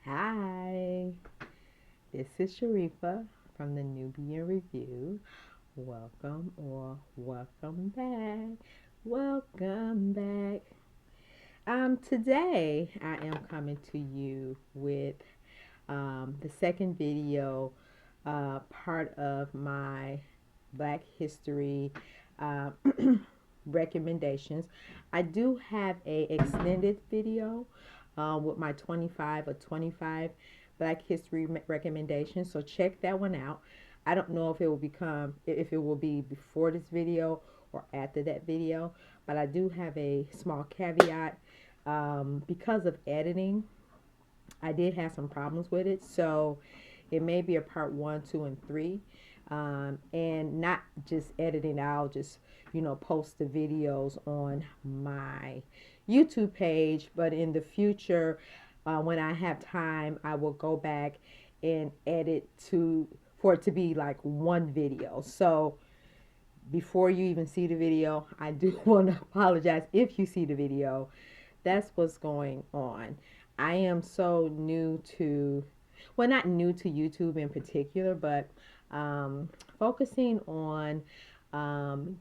Hi, this is Sharifa from the Nubian Review. Welcome or welcome back. Welcome back. Today I am coming to you with the second video, part of my Black History uh, recommendations. I do have a extended video with my 25 or 25 Black History recommendations, so check that one out. I don't know if it will be before this video or after that video, but I do have a small caveat. Because of editing, I did have some problems with it, so it may be a part one, two, and three, and not just editing. I'll just post the videos on my YouTube page, but in the future, when I have time, I will go back and edit to for it to be like one video. So before you even see the video, I do want to apologize if you see the video. That's what's going on. I am so new to, well, not new to YouTube in particular, but focusing on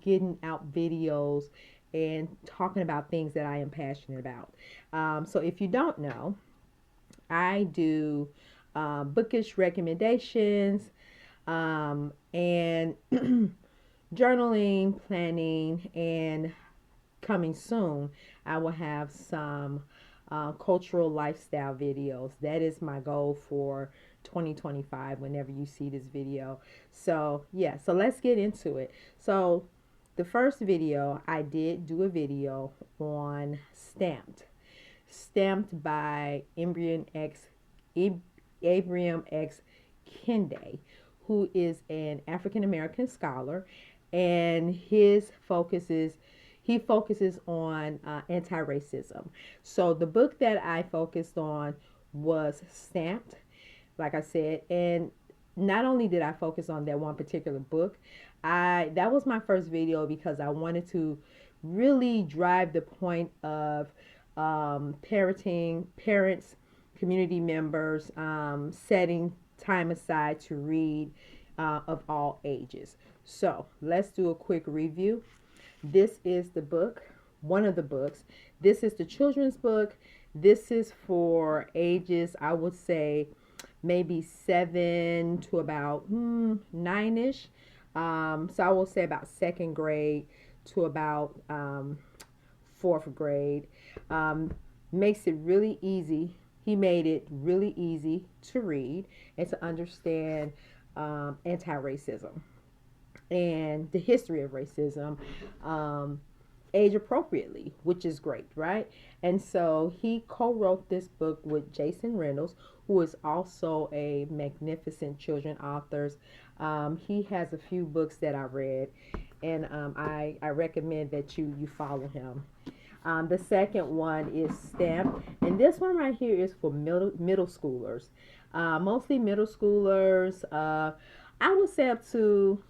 getting out videos and talking about things that I am passionate about. So if you don't know, I do bookish recommendations and journaling, planning, and coming soon, I will have some cultural lifestyle videos. That is my goal for 2025 whenever you see this video. So, yeah, so let's get into it. So, the first video, I did do a video on Stamped by Abraham X. Kende, who is an African American scholar, and he focuses on anti-racism. So the book that I focused on was Stamped, like I said, and not only did I focus on that one particular book, I that was my first video because I wanted to really drive the point of parents, community members, setting time aside to read of all ages. So let's do a quick review. This is the book, one of the books. This is the children's book. This is for ages, I would say, maybe 7 to about 9-ish. So I will say about second grade to about fourth grade. Um, Makes it really easy. He made it really easy to read and to understand anti-racism and the history of racism, um, age appropriately, which is great, right? And so he co-wrote this book with Jason Reynolds, who is also a magnificent children author. He has a few books that I read, and I recommend that you follow him. The second one is STEM, and this one right here is for middle schoolers, mostly middle schoolers. I would say up to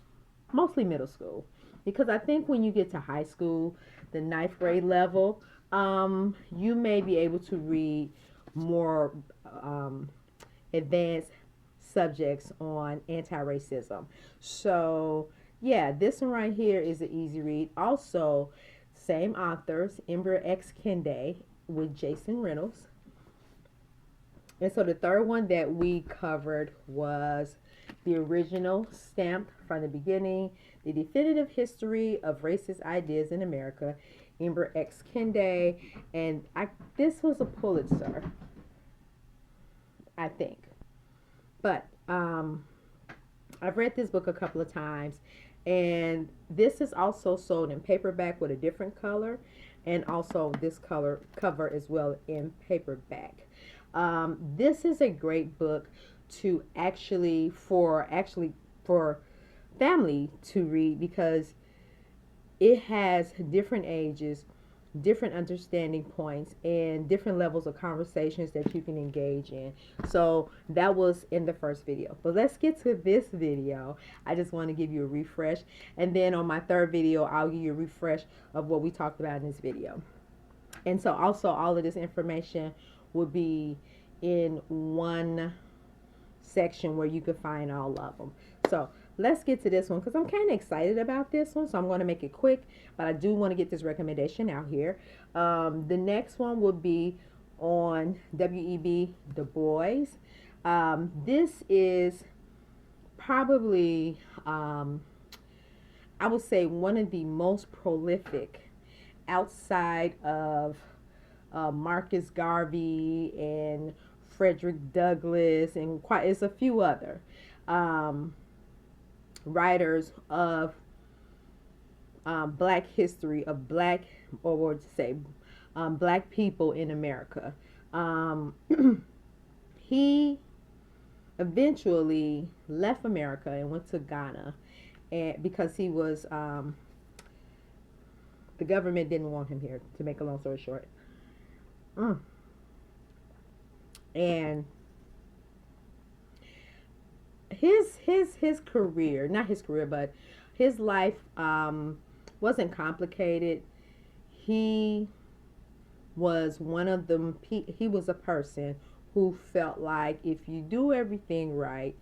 mostly middle school, because I think when you get to high school, the ninth grade level, you may be able to read more advanced subjects on anti-racism. So yeah, this one right here is an easy read. Also, same authors, Ember X Kende with Jason Reynolds. And so the third one that we covered was the original Stamped from the Beginning, the definitive history of racist ideas in America, Ember X Kende, and this was a Pulitzer, I think. But I've read this book a couple of times, and this is also sold in paperback with a different color, and also this color cover as well in paperback. This is a great book to for family to read, because it has different ages, different understanding points, and different levels of conversations that you can engage in. So that was in the first video. But let's get to this video. I just want to give you a refresh. And then on my third video, I'll give you a refresh of what we talked about in this video. And so also all of this information will be in one section where you can find all of them. So let's get to this one because I'm kind of excited about this one. So I'm going to make it quick, but I do want to get this recommendation out here. The next one will be on W.E.B. Du Bois. This is probably, I would say, one of the most prolific outside of Marcus Garvey and Frederick Douglass, and quite it's a few other um, writers of Black history, of Black, or what to say, Black people in America. Um, he eventually left America and went to Ghana, and because he was the government didn't want him here. To make a long story short, mm. and his career, not his career, but his life wasn't complicated. He was one of them. He was a person who felt like if you do everything right,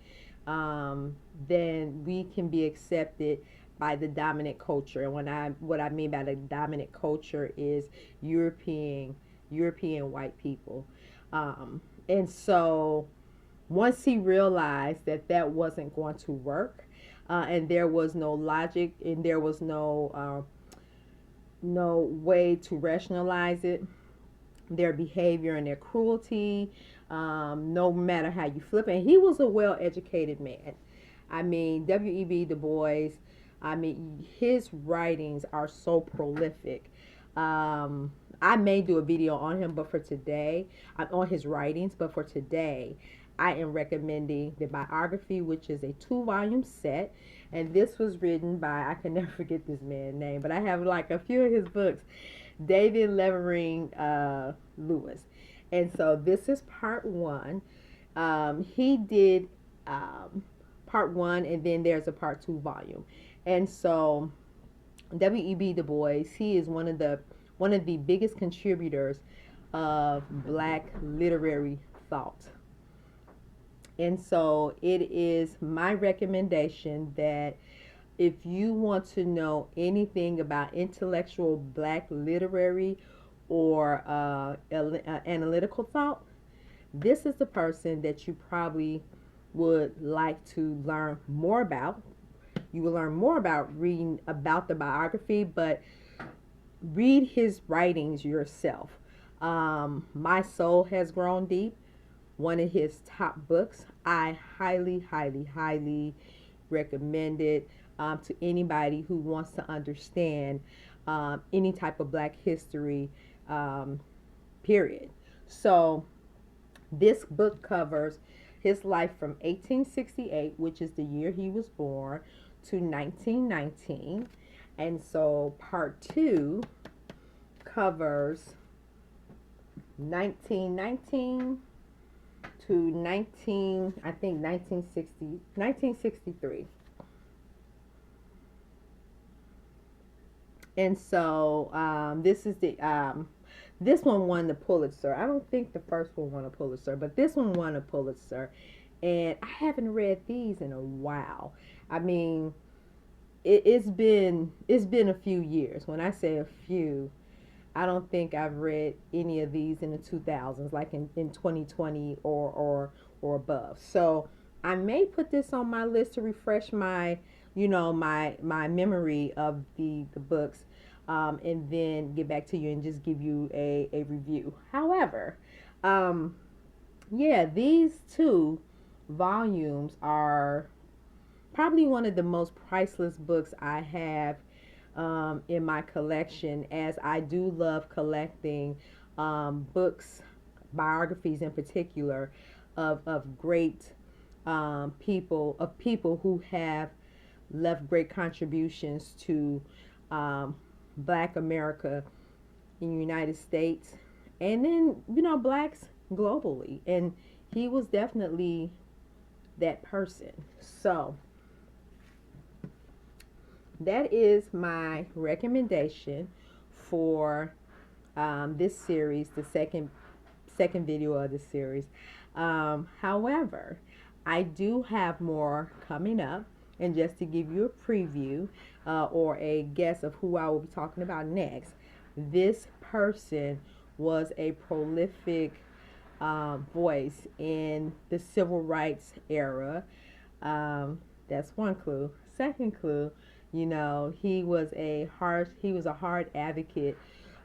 then we can be accepted by the dominant culture. And what I mean by the dominant culture is European white people. And so once he realized that that wasn't going to work, and there was no logic and there was no way to rationalize it, their behavior and their cruelty, no matter how you flip it. And he was a well-educated man. I mean, W.E.B. Du Bois, I mean, his writings are so prolific. I may do a video on him, but for today, on his writings, but for today, I am recommending the biography, which is a 2-volume set. And this was written by, I can never forget this man's name, but I have like a few of his books, David Levering Lewis. And so this is part one. He did part one, and then there's a part 2 volume. And so W.E.B. Du Bois, he is one of the biggest contributors of Black literary thought. And so it is my recommendation that if you want to know anything about intellectual Black literary or analytical thought, this is the person that you probably would like to learn more about. You will learn more about reading about the biography, but read his writings yourself. My Soul Has Grown Deep, one of his top books. I highly, highly, highly recommend it to anybody who wants to understand any type of Black history, period. So this book covers his life from 1868, which is the year he was born, to 1919. And so part 2 covers 1919 to 1963. And so this is this one won the Pulitzer. I don't think the first one won a Pulitzer, but this one won a Pulitzer. And I haven't read these in a while. I mean, it's been a few years. When I say a few, I don't think I've read any of these in the 2000s, like in 2020 or above. So I may put this on my list to refresh my, my memory of the books, and then get back to you and just give you a review. However, yeah, these 2 volumes are probably one of the most priceless books I have in my collection, as I do love collecting books, biographies in particular, of great people who have left great contributions to Black America in the United States, and then Blacks globally. And he was definitely that person. So that is my recommendation for this series, the second second video of the series. However, I do have more coming up, and just to give you a preview or a guess of who I will be talking about next, this person was a prolific voice in the civil rights era. That's one clue. Second clue, you know, he was a hard advocate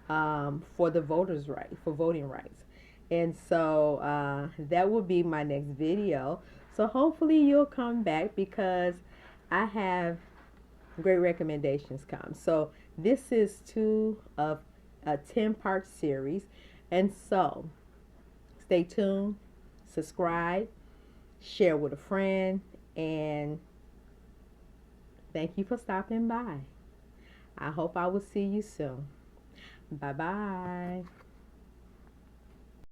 for the voters' right, for voting rights. And so that will be my next video. So hopefully you'll come back because I have great recommendations come. So this is two of a 10-part series. And so stay tuned, subscribe, share with a friend, and thank you for stopping by. I hope I will see you soon. Bye bye.